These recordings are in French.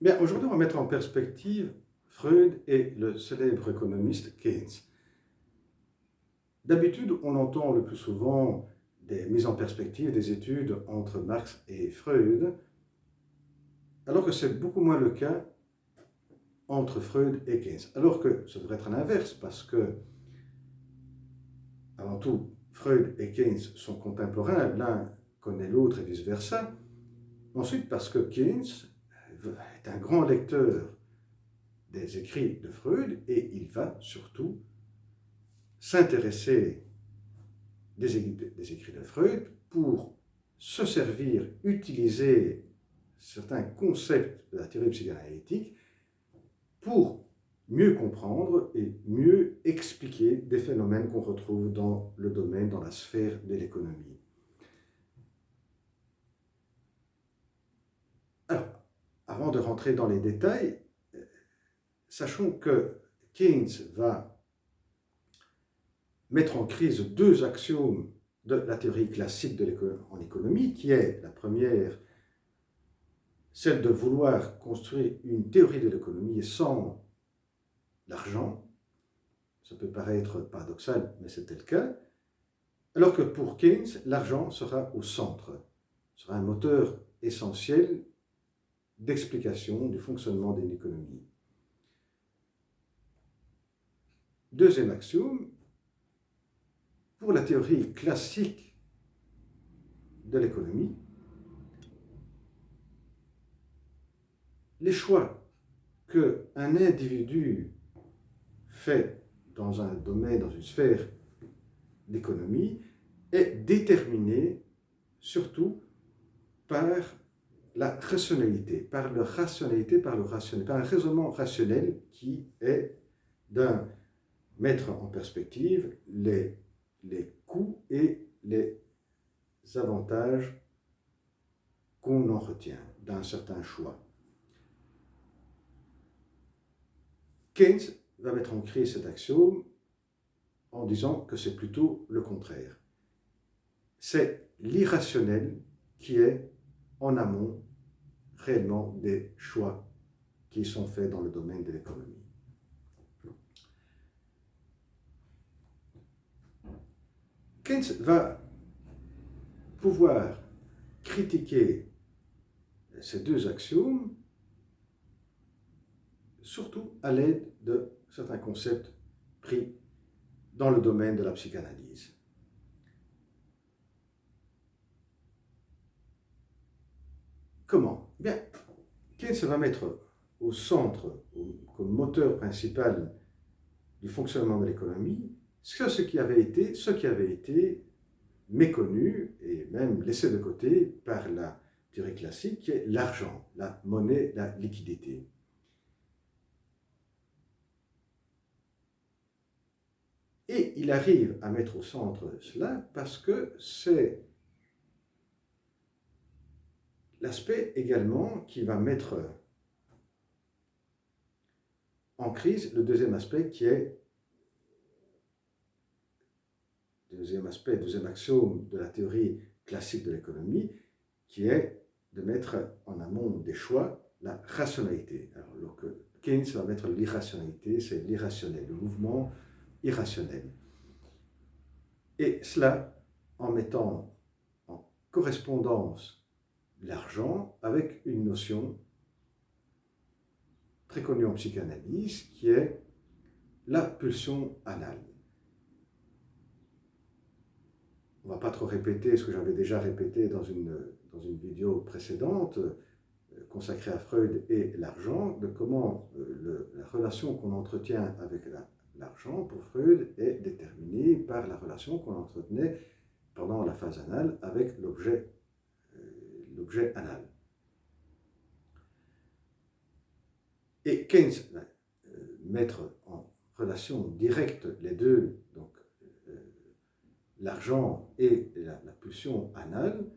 Bien, aujourd'hui, on va mettre en perspective Freud et le célèbre économiste Keynes. D'habitude, on entend le plus souvent des mises en perspective des études entre Marx et Freud, alors que c'est beaucoup moins le cas entre Freud et Keynes. Alors que ça devrait être l'inverse, parce que, avant tout, Freud et Keynes sont contemporains, l'un connaît l'autre et vice-versa. Ensuite, parce que Keynes est un grand lecteur des écrits de Freud et il va surtout s'intéresser des écrits de Freud pour se servir, utiliser certains concepts de la théorie psychanalytique pour mieux comprendre et mieux expliquer des phénomènes qu'on retrouve dans le domaine, dans la sphère de l'économie. Alors, avant de rentrer dans les détails, sachons que Keynes va mettre en crise deux axiomes de la théorie classique en économie, qui est la première, celle de vouloir construire une théorie de l'économie sans l'argent. Ça peut paraître paradoxal, mais c'était le cas. Alors que pour Keynes, l'argent sera au centre, sera un moteur essentiel d'explication du fonctionnement d'une économie. Deuxième axiome, pour la théorie classique de l'économie, les choix qu'un individu fait dans un domaine, dans une sphère d'économie, est déterminé surtout par la rationalité, par le rationnel, par un raisonnement rationnel qui est d'un mettre en perspective les coûts et les avantages qu'on en retient d'un certain choix. Keynes va mettre en crise cet axiome en disant que c'est plutôt le contraire. C'est l'irrationnel qui est en amont réellement des choix qui sont faits dans le domaine de l'économie. Keynes va pouvoir critiquer ces deux axiomes surtout à l'aide de certains concepts pris dans le domaine de la psychanalyse. Comment? Bien, Keynes va mettre au centre, comme moteur principal du fonctionnement de l'économie, ce qui avait été méconnu et même laissé de côté par la théorie classique, qui est l'argent, la monnaie, la liquidité. Et il arrive à mettre au centre cela parce que c'est l'aspect également qui va mettre en crise le deuxième aspect qui est deuxième axiome de la théorie classique de l'économie, qui est de mettre en amont des choix la rationalité. Alors que Keynes va mettre l'irrationalité, c'est l'irrationnel, le mouvement irrationnel. Et cela en mettant en correspondance l'argent avec une notion très connue en psychanalyse qui est la pulsion anale. On ne va pas trop répéter ce que j'avais déjà répété dans une vidéo précédente consacrée à Freud et l'argent, de comment la relation qu'on entretient avec l'argent pour Freud est déterminée par la relation qu'on entretenait pendant la phase anale avec l'objet anal. Et Keynes va mettre en relation directe les deux, donc l'argent et la pulsion anale,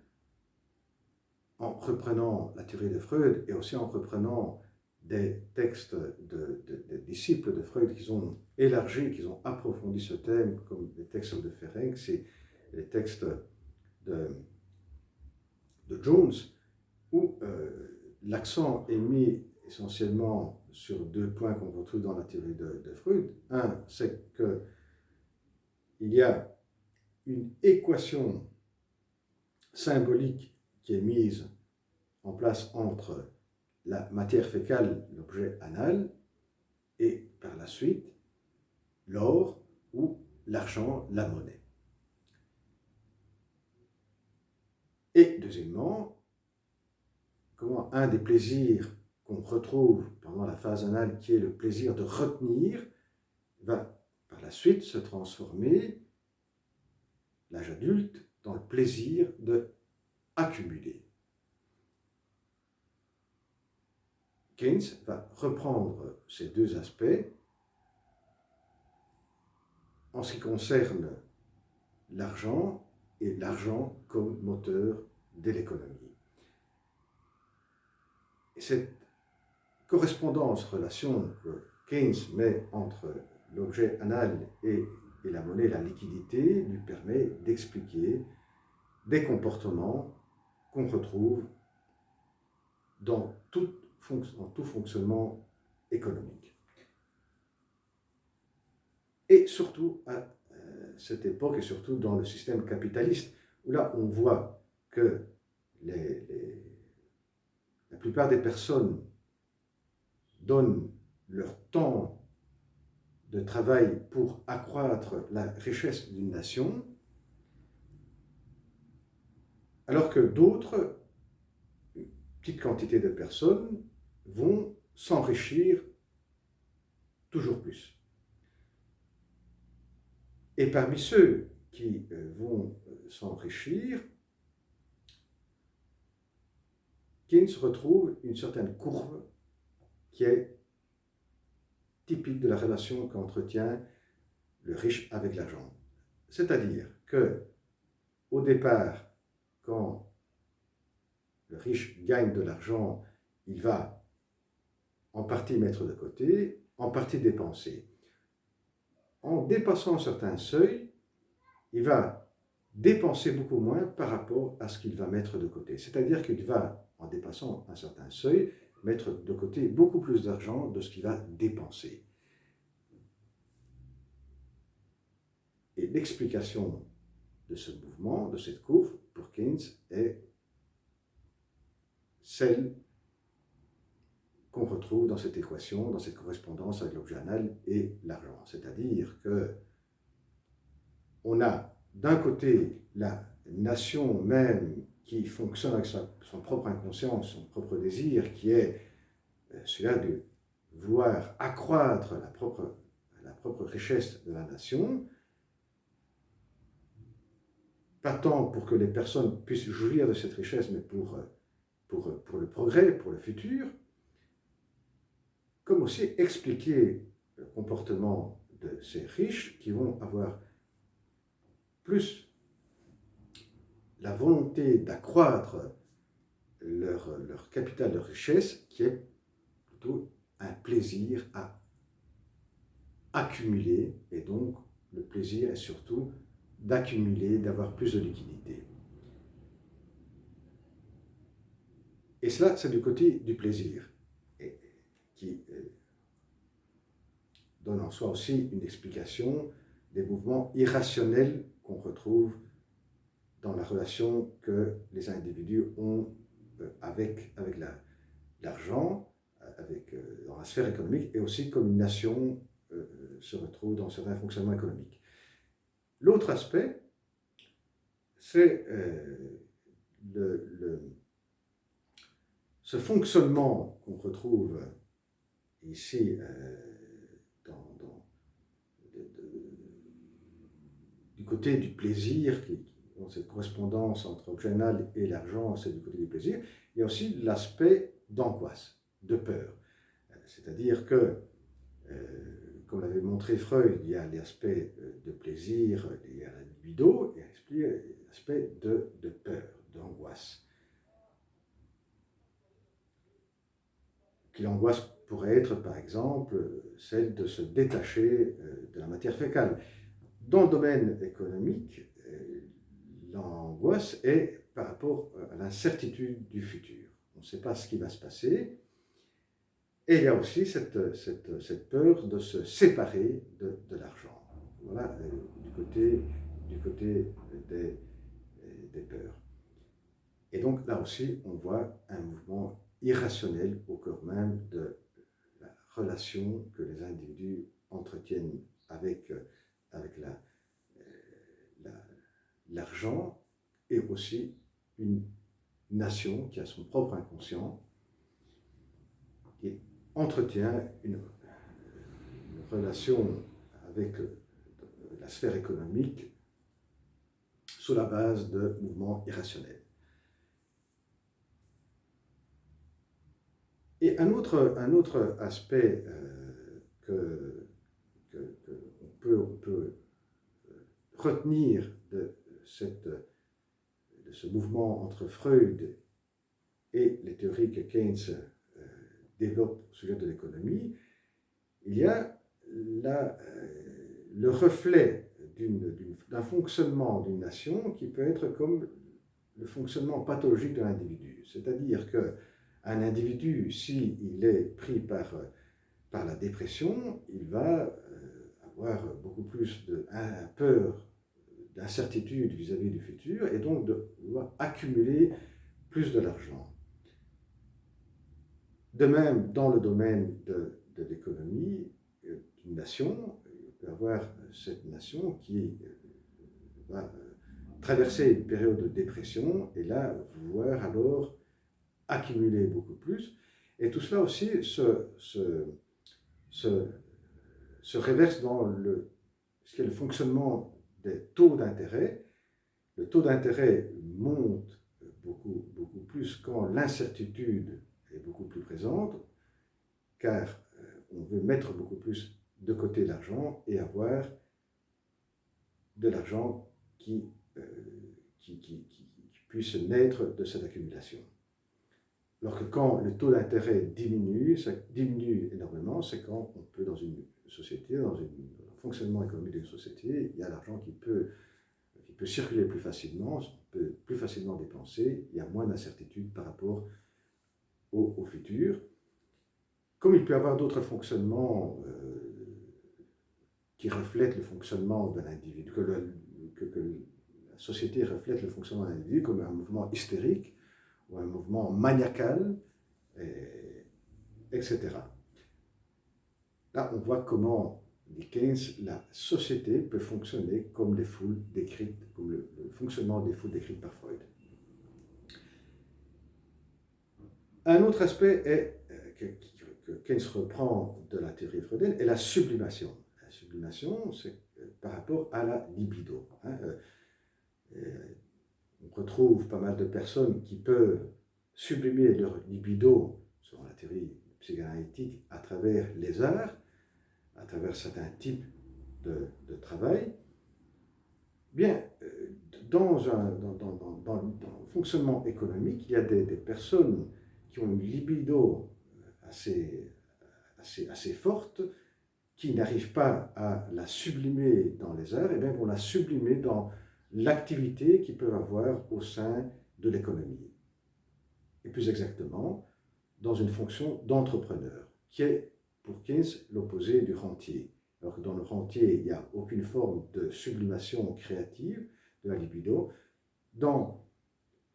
en reprenant la théorie de Freud et aussi en reprenant des textes des disciples de Freud qui ont élargi, qui ont approfondi ce thème, comme les textes de Ferencz et les textes de Jones, où l'accent est mis essentiellement sur deux points qu'on retrouve dans la théorie de Freud. Un, c'est qu'il y a une équation symbolique qui est mise en place entre la matière fécale, l'objet anal, et par la suite l'or ou l'argent, la monnaie. Et deuxièmement, comment un des plaisirs qu'on retrouve pendant la phase anale, qui est le plaisir de retenir, va par la suite se transformer, l'âge adulte, dans le plaisir de accumuler. Keynes va reprendre ces deux aspects en ce qui concerne l'argent et l'argent comme moteur de l'économie. Et cette correspondance, relation que Keynes met entre l'objet anal et la monnaie, la liquidité, lui permet d'expliquer des comportements qu'on retrouve dans tout fonctionnement économique. Et surtout à cette époque, et surtout dans le système capitaliste, où là on voit que la plupart des personnes donnent leur temps de travail pour accroître la richesse d'une nation, alors que d'autres, une petite quantité de personnes, vont s'enrichir toujours plus. Et parmi ceux qui vont s'enrichir, Keynes retrouve une certaine courbe qui est typique de la relation qu'entretient le riche avec l'argent. C'est-à-dire que, au départ, quand le riche gagne de l'argent, il va en partie mettre de côté, en partie dépenser. En dépassant certains seuils, il va dépenser beaucoup moins par rapport à ce qu'il va mettre de côté. C'est-à-dire qu'il va, en dépassant un certain seuil, mettre de côté beaucoup plus d'argent de ce qu'il va dépenser. Et l'explication de ce mouvement, de cette courbe, pour Keynes, est celle qu'on retrouve dans cette équation, dans cette correspondance avec l'objet anal et l'argent. C'est-à-dire que on a d'un côté la nation même qui fonctionne avec son propre inconscient, son propre désir, qui est celui-là de vouloir accroître la propre richesse de la nation, pas tant pour que les personnes puissent jouir de cette richesse, mais pour le progrès, pour le futur, comme aussi expliquer le comportement de ces riches qui vont avoir plus la volonté d'accroître leur capital de richesse, qui est plutôt un plaisir à accumuler, et donc le plaisir est surtout d'accumuler, d'avoir plus de liquidité. Et cela, c'est du côté du plaisir, qui donne en soi aussi une explication des mouvements irrationnels qu'on retrouve dans la relation que les individus ont avec l'argent, dans la sphère économique, et aussi comme une nation se retrouve dans certains fonctionnements économiques. L'autre aspect, c'est ce fonctionnement qu'on retrouve ici du côté du plaisir, dans cette correspondance entre objet anal et l'argent, c'est du côté du plaisir. Il y a aussi l'aspect d'angoisse, de peur. C'est-à-dire que, comme l'avait montré Freud, il y a l'aspect de plaisir lié à la libido, et l'aspect de peur, d'angoisse. L'angoisse pourrait être, par exemple, celle de se détacher de la matière fécale. Dans le domaine économique, l'angoisse est par rapport à l'incertitude du futur. On ne sait pas ce qui va se passer. Et il y a aussi cette peur de se séparer de l'argent. Voilà, du côté des, des peurs. Et donc là aussi, on voit un mouvement irrationnel au cœur même de la relation que les individus entretiennent avec l'argent et aussi une nation qui a son propre inconscient qui entretient une relation avec la sphère économique sous la base de mouvements irrationnels. Et un autre aspect qu'on peut retenir de ce mouvement entre Freud et les théories que Keynes développe au sujet de l'économie, il y a le reflet d'un fonctionnement d'une nation qui peut être comme le fonctionnement pathologique de l'individu. C'est-à-dire qu'un individu, s'il est pris par la dépression, il va avoir beaucoup plus de peur, d'incertitude vis-à-vis du futur et donc de vouloir accumuler plus de l'argent. De même, dans le domaine de l'économie, une nation, il peut y avoir cette nation qui va traverser une période de dépression et là, vouloir alors accumuler beaucoup plus. Et tout cela aussi se réverse dans ce qui est le fonctionnement des taux d'intérêt. Le taux d'intérêt monte beaucoup plus quand l'incertitude est beaucoup plus présente, car on veut mettre beaucoup plus de côté l'argent et avoir de l'argent qui puisse naître de cette accumulation. Alors que quand le taux d'intérêt diminue, ça diminue énormément, c'est quand on peut, dans une société, dans un fonctionnement économique d'une société, il y a l'argent qui peut circuler plus facilement, on peut plus facilement dépenser, il y a moins d'incertitude par rapport au futur. Comme il peut y avoir d'autres fonctionnements qui reflètent le fonctionnement de l'individu, que la société reflète le fonctionnement de l'individu, comme un mouvement hystérique ou un mouvement maniacal, etc. Là, on voit comment, dit Keynes, la société peut fonctionner comme les foules décrites, comme le fonctionnement des foules décrites par Freud. Un autre aspect que Keynes reprend de la théorie freudienne est la sublimation. La sublimation, c'est par rapport à la libido. On retrouve pas mal de personnes qui peuvent sublimer leur libido, selon la théorie psychanalytique, à travers les arts, à travers certains types de travail. Bien, dans le fonctionnement économique, il y a des personnes qui ont une libido assez forte, qui n'arrivent pas à la sublimer dans les arts, et bien vont la sublimer dans l'activité qu'ils peuvent avoir au sein de l'économie. Et plus exactement, dans une fonction d'entrepreneur, qui est pour Keynes l'opposé du rentier. Alors que dans le rentier, il n'y a aucune forme de sublimation créative de la libido. Dans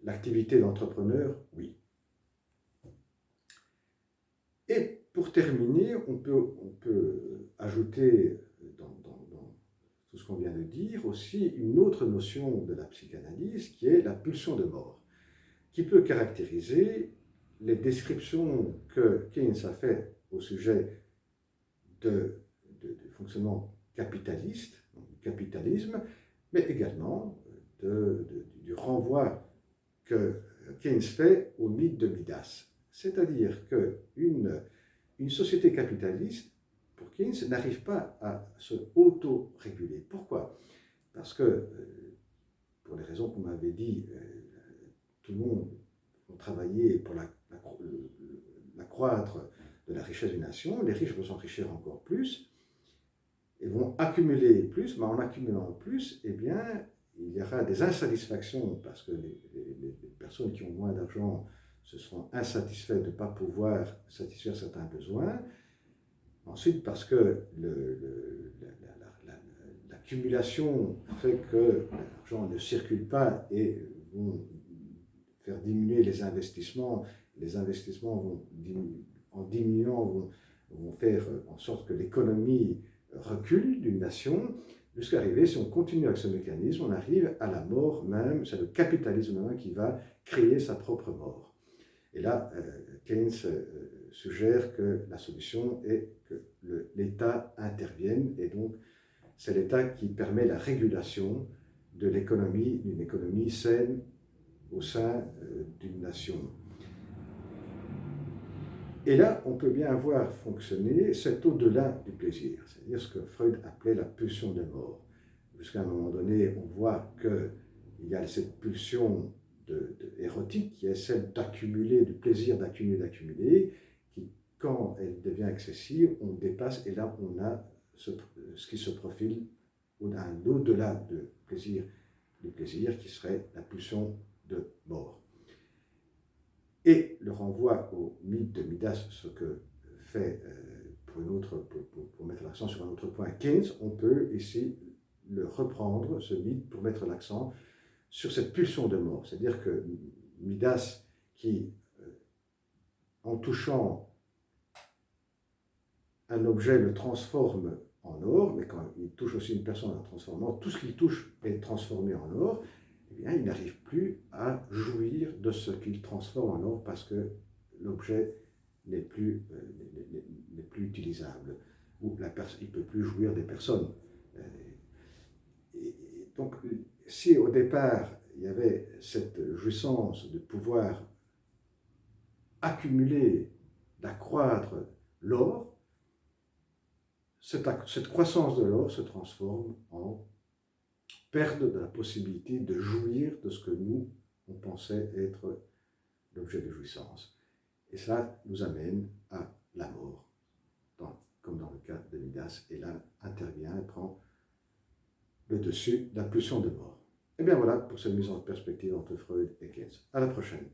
l'activité d'entrepreneur, oui. Et pour terminer, on peut ajouter dans tout ce qu'on vient de dire aussi une autre notion de la psychanalyse qui est la pulsion de mort, qui peut caractériser les descriptions que Keynes a faites au sujet du fonctionnement capitaliste, du capitalisme, mais également du renvoi que Keynes fait au mythe de Midas. C'est-à-dire qu'une société capitaliste, pour Keynes, n'arrive pas à se auto-réguler. Pourquoi? Parce que, pour les raisons qu'on m'avait dit, tout le monde va travailler pour l'accroître de la richesse d'une nation, les riches vont s'enrichir encore plus, et vont accumuler plus, mais en accumulant plus, eh bien, il y aura des insatisfactions, parce que les personnes qui ont moins d'argent se seront insatisfaits de ne pas pouvoir satisfaire certains besoins. Ensuite, parce que l'accumulation fait que l'argent ne circule pas et vont faire diminuer les investissements. Les investissements vont en diminuant vont faire en sorte que l'économie recule d'une nation, jusqu'à arriver, si on continue avec ce mécanisme, on arrive à la mort même, c'est le capitalisme même qui va créer sa propre mort. Et là, Keynes suggère que la solution est que l'État intervienne, et donc c'est l'État qui permet la régulation de l'économie, d'une économie saine au sein d'une nation. Et là, on peut bien voir fonctionner cet au-delà du plaisir, c'est-à-dire ce que Freud appelait la pulsion de mort. Jusqu'à un moment donné, on voit qu'il y a cette pulsion érotique qui est celle d'accumuler, du plaisir d'accumuler, qui, quand elle devient excessive, on dépasse, et là, on a ce qui se profile, on a un au-delà du plaisir qui serait la pulsion de mort. Et le renvoi au mythe de Midas, ce que fait, pour mettre l'accent sur un autre point, Keynes, on peut ici le reprendre, ce mythe, pour mettre l'accent sur cette pulsion de mort. C'est-à-dire que Midas, qui, en touchant un objet, le transforme en or, mais quand il touche aussi une personne en transformant, tout ce qu'il touche est transformé en or, eh bien, il n'arrive plus à jouir de ce qu'il transforme en or parce que l'objet n'est plus utilisable, ou il ne peut plus jouir des personnes. Donc, si au départ, il y avait cette jouissance de pouvoir accumuler, d'accroître l'or, cette croissance de l'or se transforme en perte de la possibilité de jouir de ce que nous, on pensait être l'objet de jouissance. Et cela nous amène à la mort, comme dans le cas de Midas, et là intervient et prend le dessus de la pulsion de mort. Et bien voilà pour cette mise en perspective entre Freud et Keynes. À la prochaine.